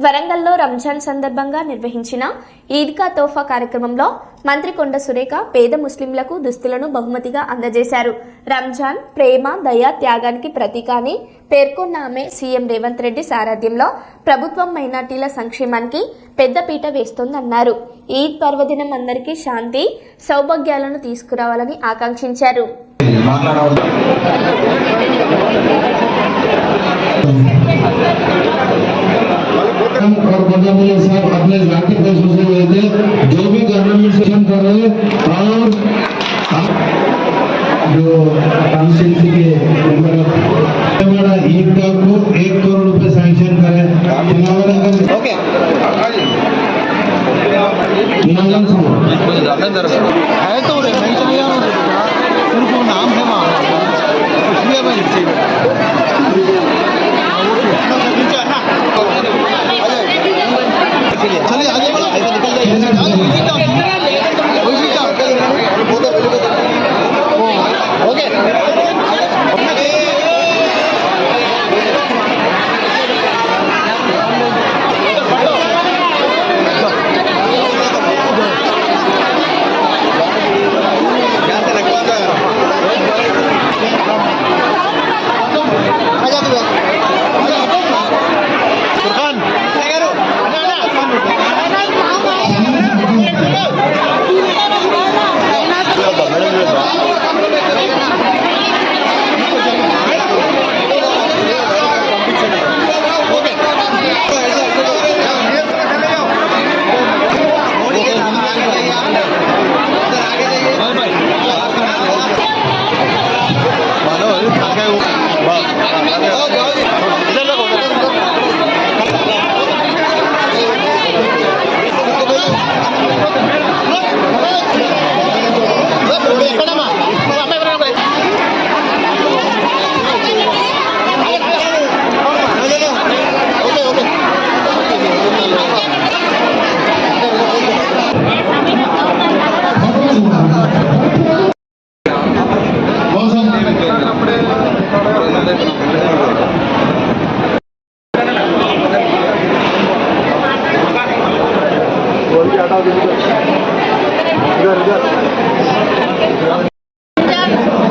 వరంగల్లో రంజాన్ సందర్భంగా నిర్వహించిన ఈద్గా తోఫా కార్యక్రమంలో మంత్రి కొండ సురేఖ పేద ముస్లింలకు దుస్తులను బహుమతిగా అందజేశారు. రంజాన్ ప్రేమ, దయ, త్యాగానికి ప్రతీక అని పేర్కొన్న ఆమె సీఎం రేవంత్ రెడ్డి సారథ్యంలో ప్రభుత్వం మైనార్టీల సంక్షేమానికి పెద్దపీట వేస్తోందన్నారు. ఈద్ పర్వదినం అందరికీ శాంతి, సౌభాగ్యాలను తీసుకురావాలని ఆకాంక్షించారు. और पंजाबी साहब अपने जाति पे सोचे हुए थे जो भी गवर्नमेंट सेशन कर रहे और जो कॉन्स्टिट्यूंसी के बड़ा ईदगाह को 1 करोड़ रुपए सैंक्शन करें। ओके है तो उनको नाम है इसलिए मैं चलिए आगे बढ़ो, ओके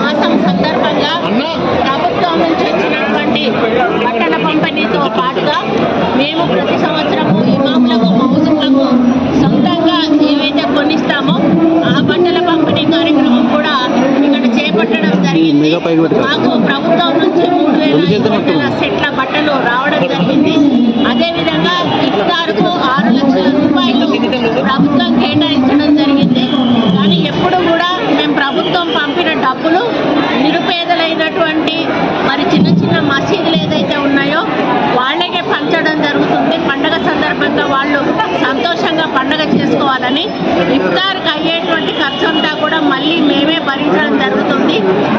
మాసం సందర్భంగా ప్రభుత్వం నుంచి వచ్చినటువంటి బట్టల పంపిణీతో పాటుగా మేము ప్రతి సంవత్సరము ఇమాములకు, మౌజులకు సొంతంగా ఏవైతే కొనిస్తామో ఆ బట్టల పంపిణీ కార్యక్రమం కూడా ఇక్కడ చేపట్టడం జరిగింది. మాకు ప్రభుత్వం నుంచి 3,500 సెట్ల బట్టలు రావడం జరిగింది. అదేవిధంగా ఇఫ్తార్కు 6 లక్షల రూపాయలు ప్రభుత్వం కేటాయించడం జరిగింది. కానీ ఎప్పుడు కూడా మేము ప్రభుత్వం పంపిన డబ్బులు నిరుపేదలైనటువంటి మరి చిన్న చిన్న మసీదులు ఏదైతే ఉన్నాయో వాళ్ళకే పంచడం జరుగుతుంది. పండగ సందర్భంగా వాళ్ళు సంతోషంగా పండగ చేసుకోవాలని ఇఫ్తార్కి అయ్యేటువంటి ఖర్చు అంతా కూడా మళ్ళీ మేమే భరించడం జరుగుతుంది.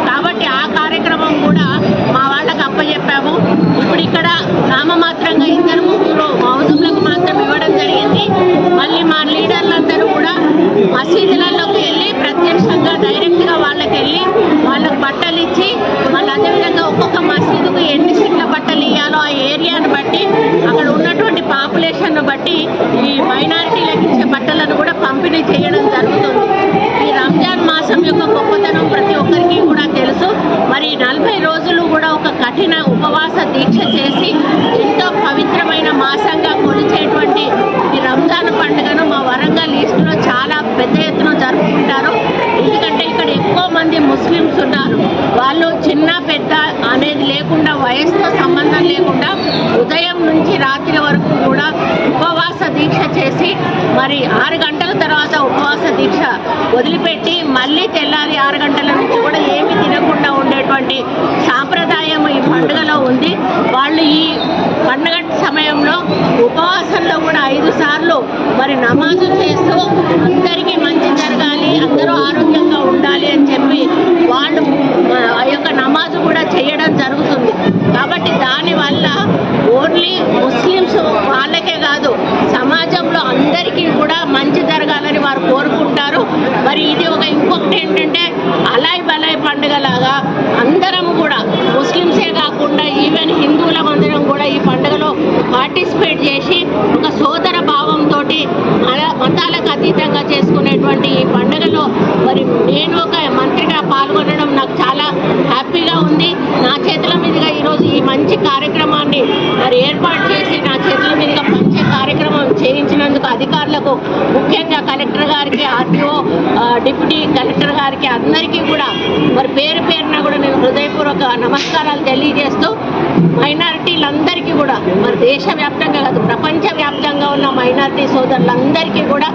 కాబట్టి ఆ కార్యక్రమం కూడా మా వాళ్ళకి అప్పచెప్పాము. ఇప్పుడు ఇక్కడ నామమాత్రంగా 2-3 మౌజులకు మాత్రం ఇవ్వడం జరిగింది. మళ్ళీ మా లీడర్లందరూ కూడా మసీదులలోకి వెళ్ళి ప్రత్యక్షంగా డైరెక్ట్గా వాళ్ళకి వెళ్ళి వాళ్ళకు బట్టలు ఇచ్చి మళ్ళీ అదేవిధంగా ఒక్కొక్క మసీదుకు ఎన్ని సెట్ల బట్టలు ఇవ్వాలో ఆ ఏరియాను బట్టి అక్కడ ఉన్నటువంటి పాపులేషన్ను బట్టి ఈ మైనారిటీలకు ఇచ్చే బట్టలను కూడా పంపిణీ చేయడం జరుగుతుంది. ఈ రంజాన్ మాసం యొక్క గొప్పతనం ప్రతి ఒక్కరికి కూడా తెలుసు. మరి 40 రోజులు కూడా ఒక కఠిన ఉపవాస దీక్ష చేసి ఎంతో పవిత్రమైన మాసంగా కొలిచేటువంటి ఈ రంజాన్ పండుగను మా వరంగల్ ఈస్ట్లో చాలా పెద్ద ఎత్తున జరుపుకుంటారు. ఎందుకంటే ఇక్కడ ఎక్కువ మంది ముస్లిమ్స్ ఉన్నారు. వాళ్ళు చిన్న పెద్ద అనేది లేకుండా, వయసుతో సంబంధం లేకుండా ఉదయం నుంచి రాత్రి వరకు కూడా ఉపవాస దీక్ష చేసి మరి 6 గంటల తర్వాత ఉపవాస దీక్ష వదిలిపెట్టి మళ్ళీ తెల్లారి 6 గంటల నుంచి కూడా ఏమీ తినకుండా ఉండేటువంటి సాంప్రదాయం ఈ పండుగలో ఉంది. వాళ్ళు ఈ పండుగ సమయంలో ఉపవాసంలో కూడా 5 సార్లు మరి నమాజు చేస్తూ అందరికీ మంచి జరగాలి, అందరూ ఆరోగ్యంగా ఉండాలి అని చెప్పి వాళ్ళు ఆ యొక్క నమాజు కూడా చేయడం జరుగుతుంది. కాబట్టి దానివల్ల ఓన్లీ ముస్లిమ్స్ వాళ్ళకే కాదు, సమాజంలో అందరికీ కూడా మంచి జరగాలని వారు కోరుకుంటారు. మరి ఇది ఒక ఇంకొకటి ఏంటంటే అలాయ్ బలాయ్ పండుగలాగా అందరం కూడా ముస్లిమ్సే కాకుండా ఈవెన్ హిందువుల మందిరం కూడా ఈ పండుగలో పార్టిసిపేట్ చేసి ఒక సోదర భావంతో మతాలకు అతీతంగా చేసుకునేటువంటి ఈ పండుగలో మరి నేను ఒక మంత్రిగా పాల్గొనడం నాకు చాలా హ్యాపీగా ఉంది. నా చేతుల మీదుగా ఈరోజు ఈ మంచి కార్యక్రమాన్ని మరి ఏర్పాటు చేసి నా చేతుల మీదుగా మంచి కార్యక్రమం చేయించినందుకు అధికారులకు, ముఖ్యంగా కలెక్టర్ గారికి, ఆర్టీఓ, డిప్యూటీ కలెక్టర్ గారికి అందరికీ కూడా మరి పేరు పేరున కూడా నేను హృదయపూర్వక నమస్కారాలు తెలియజేస్తూ మైనారిటీలందరికీ కూడా మరి దేశవ్యాప్తంగా కాదు ప్రపంచవ్యాప్తంగా ఉన్న మైనారిటీ సోదరులందరికీ కూడా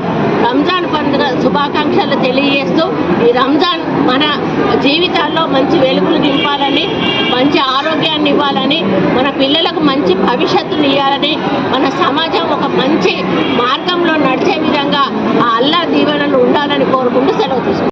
రంజాన్ పండుగ శుభాకాంక్షలు తెలియజేస్తూ ఈ రంజాన్ మన జీవితాల్లో మంచి వెలుగులు నింపాలని, మంచి ఆరోగ్యాన్ని ఇవ్వాలని, మన పిల్లలకు మంచి భవిష్యత్తుని ఇవ్వాలని, మన సమాజం ఒక మంచి మార్గంలో నడిచే విధంగా ఆ అల్లా దీవెనలు ఉండాలని కోరుకుంటూ సెలవు తీసుకుంటాం.